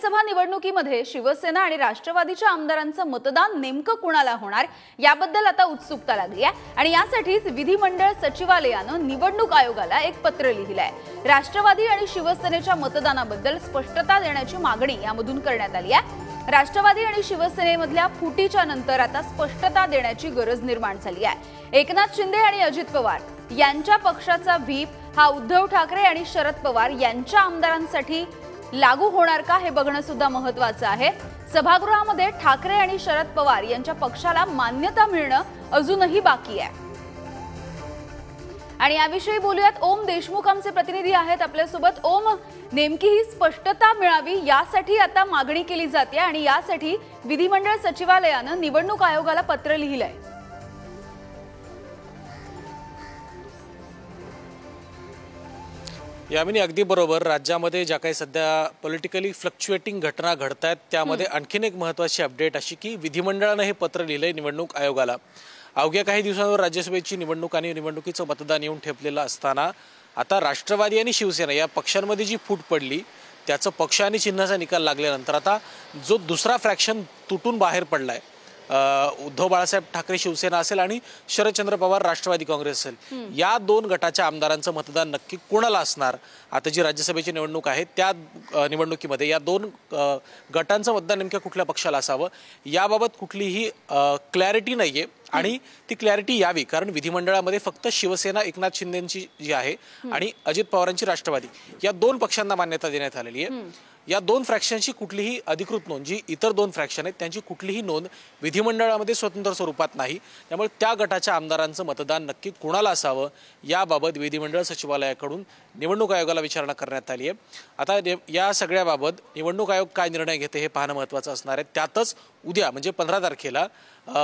राज्यसभा निवडणुकीमध्ये शिवसेना आणि राष्ट्रवादीच्या आमदारांचं मतदान नेमकं कुणाला होणार याबद्दल आता उत्सुकता लागली आहे आणि यासाठीच विधिमंडळ सचिवालयानं निवडणूक आयोगाला एक पत्र लिहिलंय। राष्ट्रवादी आणि शिवसेनेच्या मतदानाबद्दल स्पष्टता देण्याची मागणी यामधून करण्यात आली आहे। राष्ट्रवादी आणि शिवसेनेमधल्या फुटीच्या नंतर आता स्पष्टता देण्याची गरज निर्माण झाली आहे। एकनाथ शिंदे आणि अजित पवार यांच्या पक्षाचा व्हीप हा उद्धव ठाकरे आणि शरद पवार यांच्या आमदारांसाठी लागू होणार का हे बघणं सुद्धा महत्त्वाचं आहे। सभागृहामध्ये ठाकरे आणि शरद पवार यांच्या पक्षाला मान्यता मिळणं अजूनही बाकी आहे आणि याविषयी बोलूयात। ओम देशमुख आमचे प्रतिनिधी आहेत आपल्यासोबत। ओम, नेमकी ही स्पष्टता मिळावी यासाठी आता मागणी केली जाते आणि यासाठी विधिमंडळ सचिवालयानं निवडणूक आयोगाला पत्र लिहिलंय। यामिनी अगदी बरोबर। राज्यामध्ये ज्या काही सध्या पॉलिटिकली फ्लक्च्युएटिंग घटना घडत आहेत त्यामध्ये आणखीन एक महत्त्वाची अपडेट अशी की विधिमंडळानं हे पत्र लिहिलंय निवडणूक आयोगाला। अवघ्या काही दिवसांवर राज्यसभेची निवडणूक आणि निवडणुकीचं मतदान येऊन ठेपलेलं असताना आता राष्ट्रवादी आणि शिवसेना या पक्षांमध्ये जी फूट पडली त्याचं पक्ष आणि चिन्हाचा निकाल लागल्यानंतर आता जो दुसरा फ्रॅक्शन तुटून बाहेर पडलाय, उद्धव बाळासाहेब ठाकरे शिवसेना असेल आणि शरदचंद्र पवार राष्ट्रवादी काँग्रेस असेल, या दोन गटाच्या आमदारांचं मतदान नक्की कोणाला असणार। आता जी राज्यसभेची निवडणूक आहे त्या निवडणुकीमध्ये या दोन गटांचं मतदान नेमक्या कुठल्या पक्षाला असावं याबाबत कुठलीही क्लॅरिटी नाहीये आणि ती क्लॅरिटी यावी कारण विधिमंडळामध्ये फक्त शिवसेना एकनाथ शिंदेंची जी आहे आणि अजित पवारांची राष्ट्रवादी या दोन पक्षांना मान्यता देण्यात आलेली आहे। या दोन फ्रॅक्शनची कुठलीही अधिकृत नोंद, जी इतर दोन फ्रॅक्शन आहेत त्यांची कुठलीही नोंद विधिमंडळामध्ये स्वतंत्र स्वरूपात नाही। त्यामुळे त्या गटाच्या आमदारांचं मतदान नक्की कोणाला असावं याबाबत विधिमंडळ सचिवालयाकडून निवडणूक आयोगाला विचारणा करण्यात आली आहे। आता या सगळ्याबाबत निवडणूक आयोग काय निर्णय घेते हे पाहणं महत्त्वाचं असणार आहे। त्यातच उद्या म्हणजे 15 तारखेला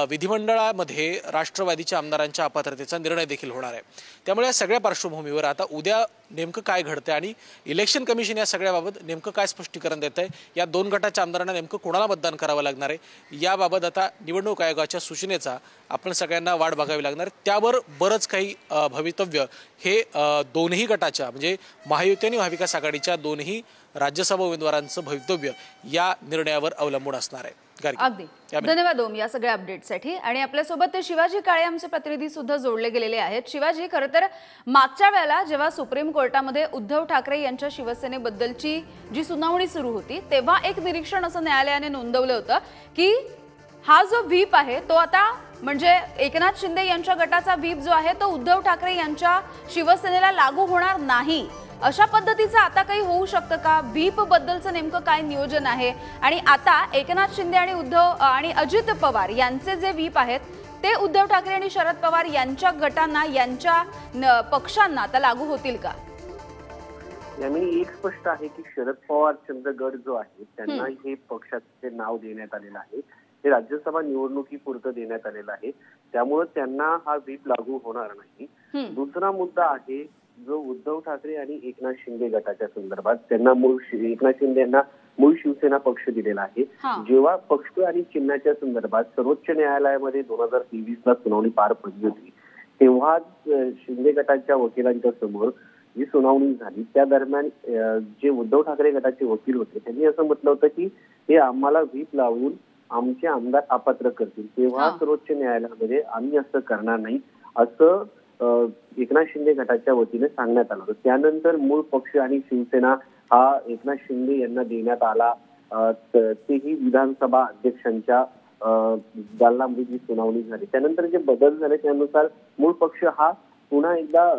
विधिमंडळामध्ये राष्ट्रवादीच्या आमदारांच्या अपात्रतेचा निर्णय देखील होणार आहे। त्यामुळे या सगळ्या पार्श्वभूमीवर आता उद्या नेमकं काय घडतंय आणि इलेक्शन कमिशन या सगळ्याबाबत नेमकं काय स्पष्टीकरण देत आहे, या दोन गटाच्या आमदारांना नेमकं कोणाला मतदान करावं लागणार आहे याबाबत आता निवडणूक आयोगाच्या सूचनेचा आपण सगळ्यांना वाट बघावी लागणार। त्यावर बरंच काही भवितव्य हे दोन्ही गटाच्या म्हणजे महायुती आणि महाविकास आघाडीच्या दोन्ही राज्यसभा उमेदवारांचं भवितव्य या निर्णयावर अवलंबून असणार आहे। अगदी धन्यवाद ओम या सगळ्या अपडेटसाठी। आणि आपल्यासोबत ते शिवाजी काळे आमचे प्रतिनिधी सुद्धा जोडले गेलेले आहेत। शिवाजी, खरं तर मागच्या वेळेला जेव्हा सुप्रीम कोर्टामध्ये उद्धव ठाकरे यांच्या शिवसेनेबद्दलची जी सुनावणी सुरू होती तेव्हा एक निरीक्षण असं न्यायालयाने नोंदवलं होतं की हा जो व्हीप आहे तो आता म्हणजे एकनाथ शिंदे यांच्या गटाचा व्हीप जो आहे तो उद्धव ठाकरे यांच्या शिवसेनेला लागू होणार नाही। अशा पद्धतीचं आता काही होऊ शकतं का? व्हीप बद्दलचं नेमकं काय नियोजन आहे? आणि आता एकनाथ शिंदे आणि उद्धव आणि अजित पवार यांचे जे व्हीप आहेत ते उद्धव ठाकरे आणि शरद पवार यांच्या गटांना यांच्या पक्षांना आता लागू होतील का? यामध्ये एक स्पष्ट आहे की शरद पवार गट जो आहे त्यांना हे पक्षाचे नाव देण्यात आलेलं आहे, हे राज्यसभा निवडणुकीपुरतं देण्यात आलेलं आहे, त्यामुळे त्यांना हा व्हीप लागू होणार नाही। दुसरा मुद्दा आहे जो उद्धव ठाकरे आणि एकनाथ शिंदे गटाच्या संदर्भात, त्यांना एकनाथ शिंदे यांना मूळ शिवसेना पक्ष दिलेला आहे। जेव्हा पक्ष आणि चिन्हाच्या संदर्भात सर्वोच्च न्यायालयामध्ये 2023 ला सुनावणी पार पडली होती तेव्हा शिंदे गटाच्या वकिलांच्या समोर जी सुनावणी झाली त्या दरम्यान जे उद्धव ठाकरे गटाचे वकील होते त्यांनी असं म्हटलं होतं की हे आम्हाला व्हीप लावून आमचे आमदार अपात्र करतील, तेव्हा सर्वोच्च न्यायालयामध्ये आम्ही असं करणार नाही असं एकनाथ शिंदे गटाच्या वतीने सांगण्यात आलं होतं। त्यानंतर मूळ पक्ष आणि शिवसेना हा एकनाथ शिंदे यांना देण्यात आला, तेही विधानसभा अध्यक्षांच्या दालनामध्ये जी सुनावणी झाली त्यानंतर जे बदल झाले त्यानुसार मूळ पक्ष हा पुन्हा एकदा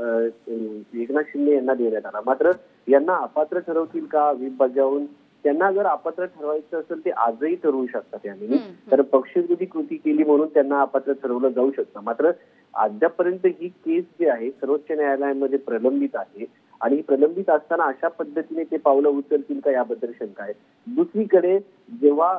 एकनाथ शिंदे यांना देण्यात आला। मात्र यांना अपात्र ठरवतील का व्हीप बजावून? त्यांना जर अपात्र ठरवायचं असेल ते आजही ठरवू शकतात याने, तर पक्षविरोधी कृती केली म्हणून त्यांना अपात्र ठरवलं जाऊ शकतं। मात्र अद्यापर्यंत ही केस जी आहे सर्वोच्च न्यायालयामध्ये प्रलंबित आहे आणि प्रलंबित असताना अशा पद्धतीने ते पावलं उचलतील का याबद्दल शंका आहे। दुसरीकडे जेव्हा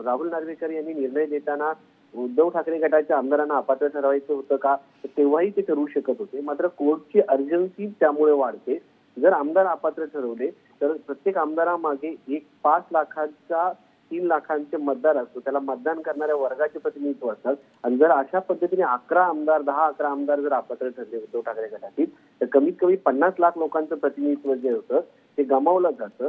राहुल नार्वेकर यांनी निर्णय देताना उद्धव ठाकरे गटाच्या आमदारांना अपात्र ठरवायचं होतं का तेव्हाही ते ठरवू शकत होते, मात्र कोर्टची अर्जन्सी त्यामुळे वाढते। जर आमदार अपात्र ठरवले तर प्रत्येक आमदारामागे 5 लाखांचा 3 लाखांचे मतदार असतो, त्याला मतदान करणाऱ्या वर्गाचे प्रतिनिधित्व असतात आणि जर अशा पद्धतीने 11 आमदार 10-11 आमदार जर अपात्र ठरले उद्धव ठाकरे गटातील तर कमीत कमी 50 लाख लोकांचं प्रतिनिधित्व जे होतं ते गमावलं जातं।